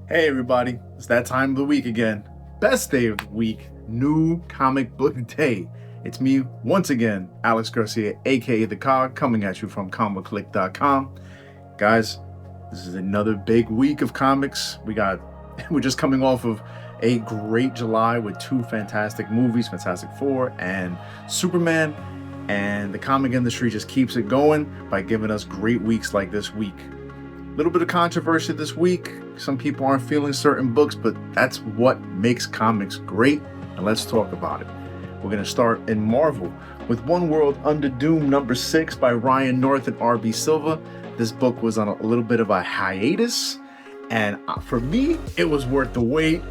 Hey everybody, it's that time of the week again. Best day of the week, new comic book day. It's me once again, Alex Garcia, aka The Cog, coming at you from ComicClique.com. Guys, this is another big week of comics. We're just coming off of a great July with two fantastic movies, Fantastic Four and Superman, and the comic industry just keeps it going by giving us great weeks like this week. Little bit of controversy this week. Some people aren't feeling certain books, but that's what makes comics great, and let's talk about it. We're going to start in Marvel with One World Under Doom number 6 by Ryan North and R.B. Silva. This book was on a little bit of a hiatus, and for me, it was worth the wait.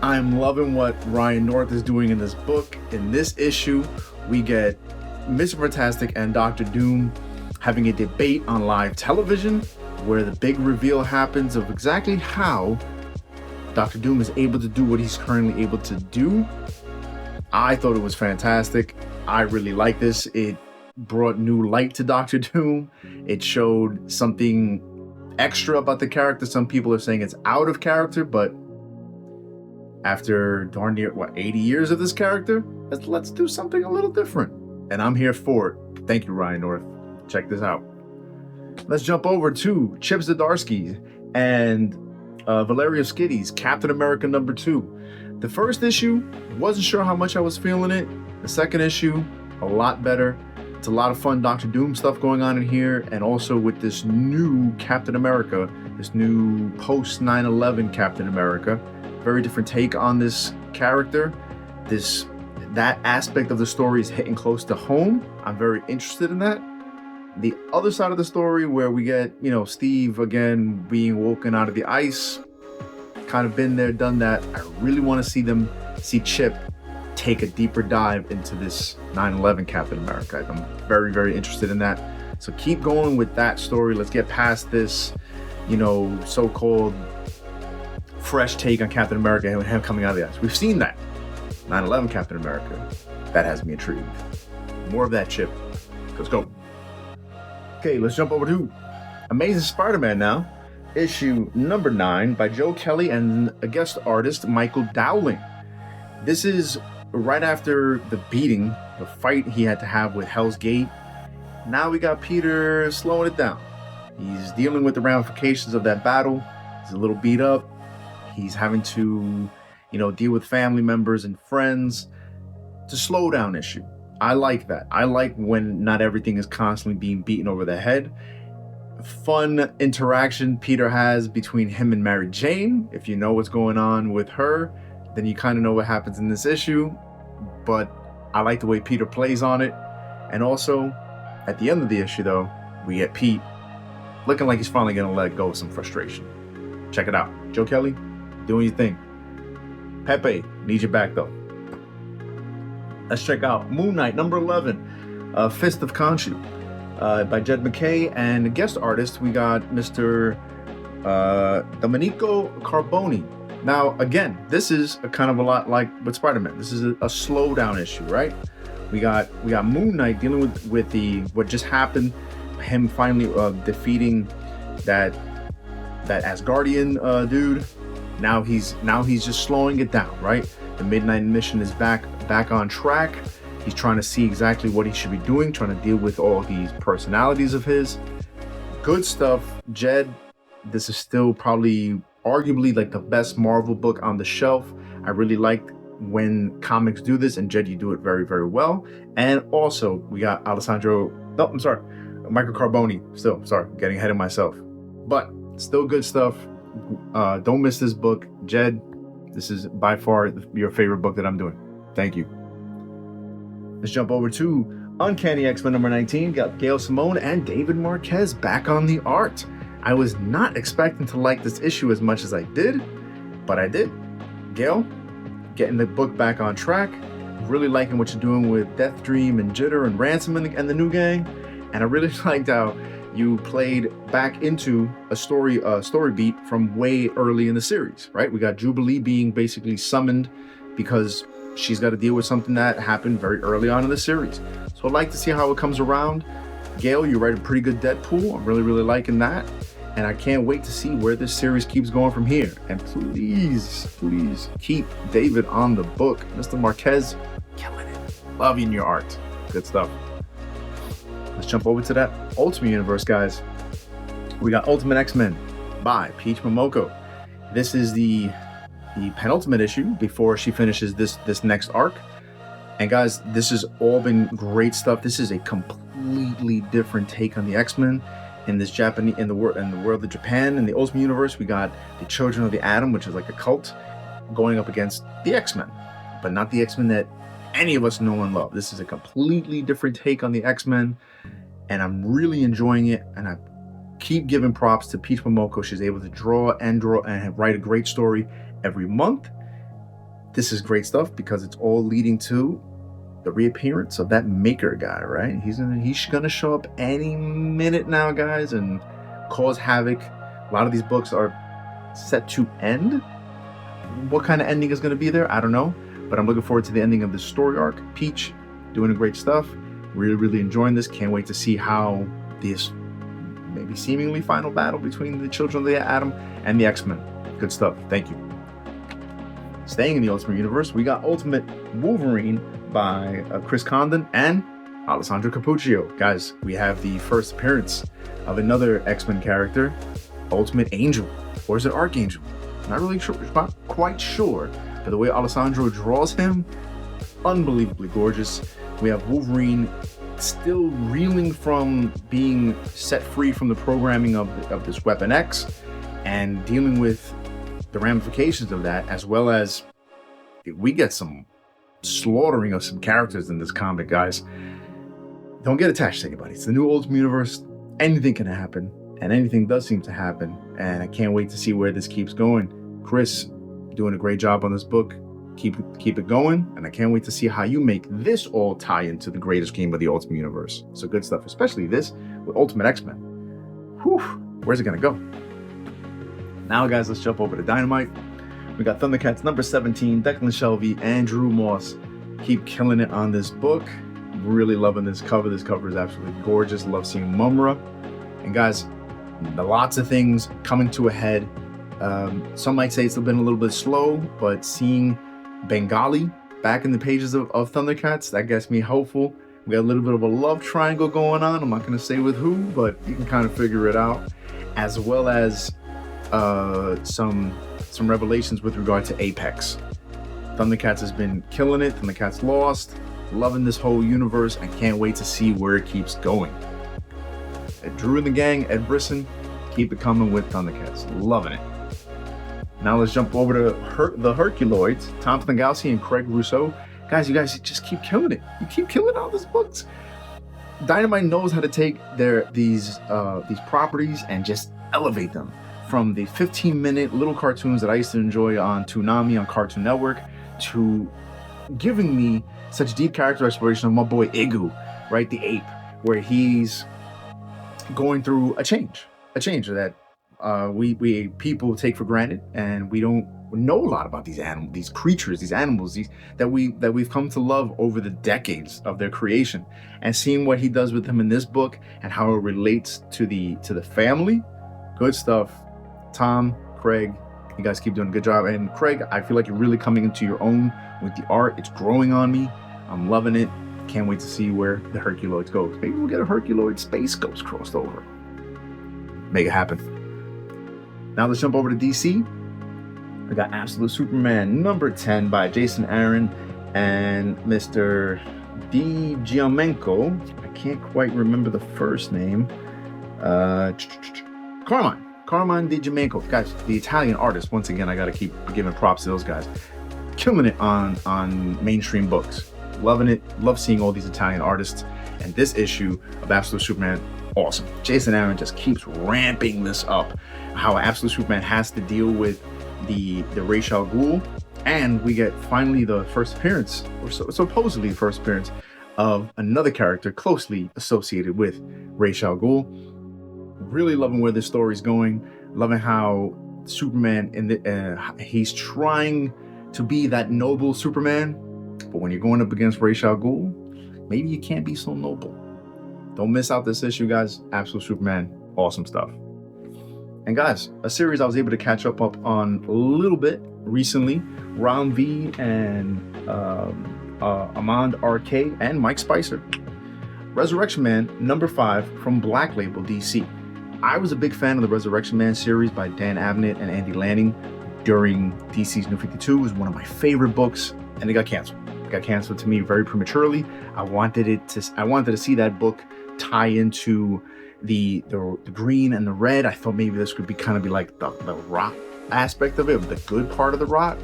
I'm loving what Ryan North is doing in this book. In this issue, we get Mr. Fantastic and Dr. Doom having a debate on live television, where the big reveal happens of exactly how Dr. Doom is able to do what he's currently able to do. I thought it was fantastic. I really like this. It brought new light to Dr. Doom. It showed something extra about the character. Some people are saying it's out of character, but after darn near, 80 years of this character, let's do something a little different. And I'm here for it. Thank you, Ryan North. Check this out. Let's jump over to Chip Zdarsky and Valerio Skiddy's Captain America number 2. The first issue, wasn't sure how much I was feeling it. The second issue, a lot better. It's a lot of fun Doctor Doom stuff going on in here, and also with this new Captain America, this new post 9/11 Captain America. Very different take on this character. That aspect of the story is hitting close to home. I'm very interested in that. The other side of the story, where we get, Steve again being woken out of the ice, kind of been there, done that. I really want to see Chip take a deeper dive into this 9/11 Captain America. I'm very, very interested in that. So keep going with that story. Let's get past this, so-called fresh take on Captain America and him coming out of the ice. We've seen that. 9/11 Captain America. That has me intrigued. More of that, Chip. Let's go. Okay, let's jump over to Amazing Spider-Man now. Issue number 9 by Joe Kelly and a guest artist, Michael Dowling. This is right after the beating, the fight he had to have with Hell's Gate. Now we got Peter slowing it down. He's dealing with the ramifications of that battle. He's a little beat up. He's having to, deal with family members and friends. It's a slow down issue. I like that. I like when not everything is constantly being beaten over the head. Fun interaction Peter has between him and Mary Jane. If you know what's going on with her, then you kind of know what happens in this issue. But I like the way Peter plays on it. And also, at the end of the issue though, we get Pete looking like he's finally going to let go of some frustration. Check it out. Joe Kelly, doing your thing. Pepe, need you back though. Let's check out Moon Knight number 11, Fist of Khonshu, by Jed McKay, and guest artist we got Mr. Domenico Carboni. Now again, this is a kind of a lot like with Spider-Man. This is a slow down issue, right? We got Moon Knight dealing with what just happened, him finally defeating that Asgardian dude. Now he's just slowing it down, right? The Midnight Mission is back on track. He's trying to see exactly what he should be doing, trying to deal with all these personalities of his. Good stuff. Jed, this is still probably arguably like the best Marvel book on the shelf. I really like when comics do this, and Jed, you do it very, very well. And also we got Michael Carboni. Getting ahead of myself. But still good stuff. Don't miss this book. Jed, this is by far your favorite book that I'm doing. Thank you. Let's jump over to Uncanny X-Men number 19. Got Gail Simone and David Marquez back on the art. I was not expecting to like this issue as much as I did, but I did. Gail, getting the book back on track. Really liking what you're doing with Death Dream and Jitter and Ransom and the new gang. And I really liked how you played back into a story beat from way early in the series, right? We got Jubilee being basically summoned because she's got to deal with something that happened very early on in the series. So I'd like to see how it comes around. Gail, you write a pretty good Deadpool. I'm really, really liking that. And I can't wait to see where this series keeps going from here. And please, please keep David on the book. Mr. Marquez, killing it. Loving your art. Good stuff. Let's jump over to that Ultimate Universe, guys. We got Ultimate X-Men by Peach Momoko. This is the penultimate issue before she finishes this next arc. And guys, this has all been great stuff. This is a completely different take on the X-Men. In the world of Japan, in the Ultimate Universe, we got the Children of the Atom, which is like a cult, going up against the X-Men, but not the X-Men that any of us know and love. This is a completely different take on the X-Men, and I'm really enjoying it. And I keep giving props to Peach Momoko. She's able to draw and write a great story every month. This is great stuff because it's all leading to the reappearance of that Maker guy, right? He's gonna show up any minute now, guys, and cause havoc. A lot of these books are set to end. What kind of ending is gonna be there? I don't know, but I'm looking forward to the ending of this story arc. Peach doing great stuff. Really, really enjoying this. Can't wait to see how this maybe seemingly final battle between the Children of the Atom and the X-Men. Good stuff. Thank you. Staying in the Ultimate Universe, we got Ultimate Wolverine by Chris Condon and Alessandro Cappuccio. Guys, we have the first appearance of another X-Men character, Ultimate Angel. Or is it Archangel? Not really sure, not quite sure. But the way Alessandro draws him, unbelievably gorgeous. We have Wolverine still reeling from being set free from the programming of this Weapon X and dealing with the ramifications of that, as well as we get some slaughtering of some characters in this comic, guys. Don't get attached to anybody. It's the new Ultimate Universe. Anything can happen, and anything does seem to happen, and I can't wait to see where this keeps going. Chris doing a great job on this book. Keep it going, and I can't wait to see how you make this all tie into the greatest game of the Ultimate Universe. So good stuff, especially this with Ultimate X-Men. Whew, where's it gonna go? Now, guys, let's jump over to Dynamite. We got ThunderCats number 17, Declan Shelby and Drew Moss keep killing it on this book. Really loving this cover. This cover is absolutely gorgeous. Love seeing Mumra. And guys, lots of things coming to a head. Some might say it's been a little bit slow, but seeing Bengali back in the pages of ThunderCats, that gets me hopeful. We got a little bit of a love triangle going on. I'm not going to say with who, but you can kind of figure it out. As well as some revelations with regard to Apex. ThunderCats has been killing it. ThunderCats lost. Loving this whole universe. I can't wait to see where it keeps going. Drew and the gang, Ed Brisson, keep it coming with ThunderCats. Loving it. Now let's jump over to the Herculoids, Tom Fangausi and Craig Rousseau. Guys, you guys just keep killing it. You keep killing all these books. Dynamite knows how to take these properties and just elevate them. From the 15-minute little cartoons that I used to enjoy on Toonami on Cartoon Network to giving me such deep character exploration of my boy Igu, right? The ape, where he's going through a change that we people take for granted, and we don't know a lot about these animals, these creatures, these animals, that we've come to love over the decades of their creation. And seeing what he does with them in this book and how it relates to the family, good stuff. Tom, Craig, you guys keep doing a good job. And Craig, I feel like you're really coming into your own with the art. It's growing on me. I'm loving it. Can't wait to see where the Herculoids goes. Maybe we'll get a Herculoid Space Ghost crossed over. Make it happen. Now let's jump over to DC. We got Absolute Superman number 10 by Jason Aaron and Mr. D. Giamenco. I can't quite remember the first name. Carmine Di Giamenco. Guys, the Italian artist. Once again, I gotta keep giving props to those guys. Killing it on mainstream books. Loving it. Love seeing all these Italian artists. And this issue of Absolute Superman, awesome. Jason Aaron just keeps ramping this up. How Absolute Superman has to deal with the Ra's al Ghul. And we get finally the first appearance, or supposedly the first appearance, of another character closely associated with Ra's al Ghul. Really loving where this story's going. Loving how Superman he's trying to be that noble Superman, but when you're going up against Ra's al Ghul, maybe you can't be so noble. Don't miss out this issue, guys. Absolute Superman, awesome stuff. And guys, a series I was able to catch up on a little bit recently, Ron V and Amand RK and Mike Spicer. Resurrection Man #5 from Black Label DC. I was a big fan of the Resurrection Man series by Dan Abnett and Andy Lanning during DC's New 52. It was one of my favorite books, and it got canceled. It got canceled to me very prematurely. I wanted to see that book tie into the green and the red. I thought maybe this could be like the rot aspect of it, the good part of the rot.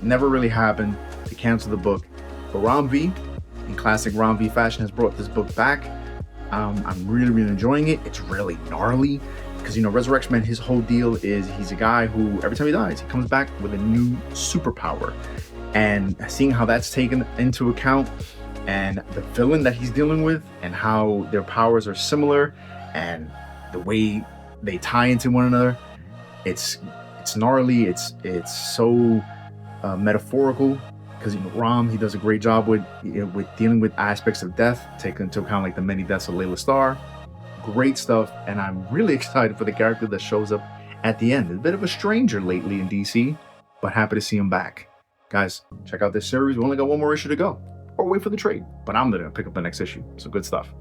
Never really happened. They canceled the book. But Ron V, in classic Ron V fashion, has brought this book back. I'm really enjoying it. It's really gnarly because, Resurrection Man, his whole deal is he's a guy who every time he dies, he comes back with a new superpower. And seeing how that's taken into account and the villain that he's dealing with and how their powers are similar and the way they tie into one another, it's gnarly. It's so metaphorical. Because Ram, he does a great job with dealing with aspects of death, taking into account like the many deaths of Layla Starr. Great stuff, and I'm really excited for the character that shows up at the end. A bit of a stranger lately in DC, but happy to see him back. Guys, check out this series. We only got one more issue to go, or wait for the trade. But I'm gonna pick up the next issue. So good stuff.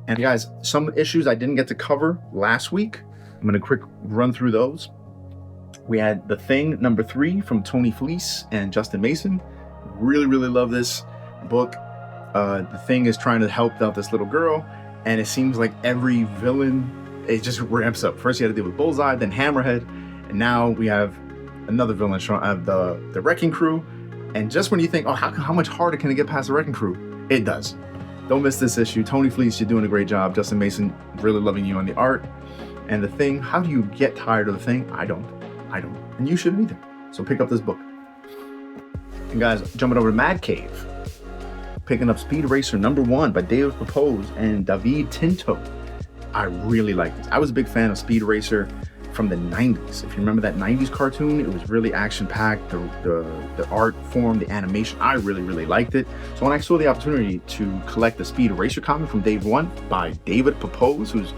And guys, some issues I didn't get to cover last week. I'm gonna quick run through those. We had The Thing #3 from Tony Fleece and Justin Mason. Really love this book. The Thing is trying to help out this little girl, and it seems like every villain, it just ramps up. First you had to deal with Bullseye, then Hammerhead, and now we have another villain showing up, the Wrecking Crew. And just when you think, oh, how much harder can it get past the Wrecking Crew? It does. Don't miss this issue. Tony Fleece, you're doing a great job. Justin Mason, really loving you on the art. And The Thing, how do you get tired of The Thing? I don't. And you shouldn't either. So pick up this book. And guys, jumping over to Mad Cave, picking up Speed Racer #1 by David Pepose and David Tinto. I really like this. I was a big fan of Speed Racer from the 90s. If you remember that 90s cartoon, it was really action-packed. The art form, the animation, I really liked it. So when I saw the opportunity to collect the Speed Racer comic from Dave 1 by David Pepose, who's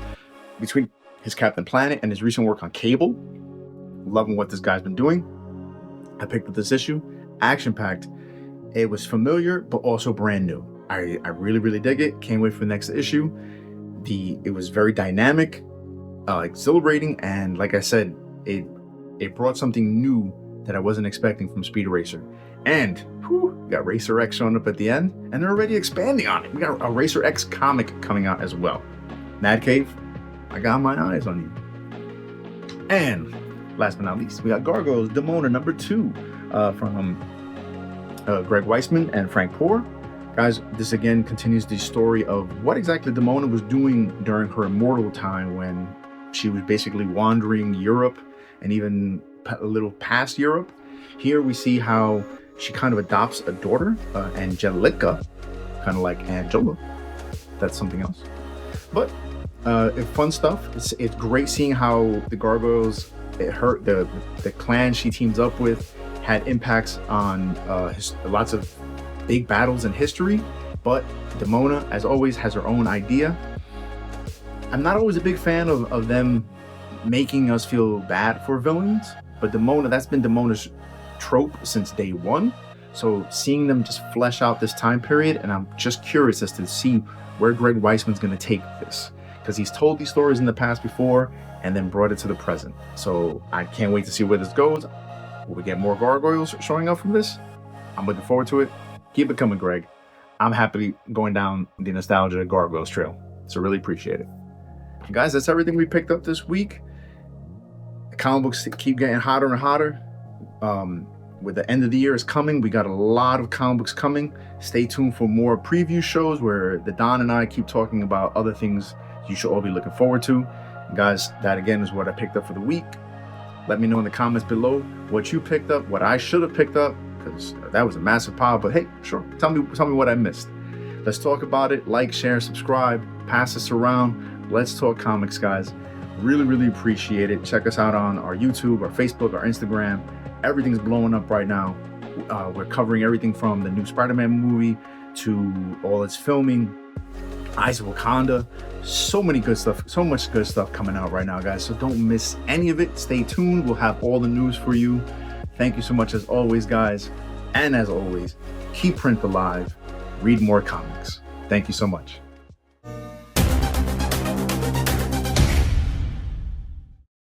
between his Captain Planet and his recent work on Cable, loving what this guy's been doing, I picked up this issue. Action-packed. It was familiar, but also brand new. I really dig it. Can't wait for the next issue. It was very dynamic, exhilarating, and like I said, it brought something new that I wasn't expecting from Speed Racer. And we got Racer X showing up at the end, and they're already expanding on it. We got a Racer X comic coming out as well. Mad Cave, I got my eyes on you. And last but not least, we got Gargoyles Demona #2 from Greg Weisman and Frank Poor. Guys, this again continues the story of what exactly Demona was doing during her immortal time when she was basically wandering Europe and even a little past Europe. Here we see how she kind of adopts a daughter, Angelica, kind of like Angela. That's something else. But fun stuff. It's great seeing how the Gargoyles, the clan she teams up with, had impacts on lots of big battles in history. But Demona, as always, has her own idea. I'm not always a big fan of them making us feel bad for villains, but Demona, that's been Demona's trope since day one. So seeing them just flesh out this time period, and I'm just curious as to see where Greg Weisman's going to take this, because he's told these stories in the past before and then brought it to the present. So I can't wait to see where this goes. Will we get more Gargoyles showing up from this? I'm looking forward to it. Keep it coming, Greg. I'm happily going down the nostalgia Gargoyles trail. So really appreciate it. Guys, that's everything we picked up this week. The comic books keep getting hotter and hotter. With the end of the year is coming, we got a lot of comic books coming. Stay tuned for more preview shows where the Don and I keep talking about other things you should all be looking forward to. And guys, that again is what I picked up for the week. Let me know in the comments below what you picked up, what I should have picked up, because that was a massive pile. But hey, sure, tell me what I missed. Let's talk about it. Like, share, subscribe, pass this around. Let's talk comics, guys. Really appreciate it. Check us out on our YouTube, our Facebook, our Instagram. Everything's blowing up right now. We're covering everything from the new Spider-Man movie to all its filming. Eyes of Wakanda. So many good stuff, so much good stuff coming out right now, guys. So don't miss any of it. Stay tuned. We'll have all the news for you. Thank you so much as always, guys. And as always, keep print alive. Read more comics. Thank you so much.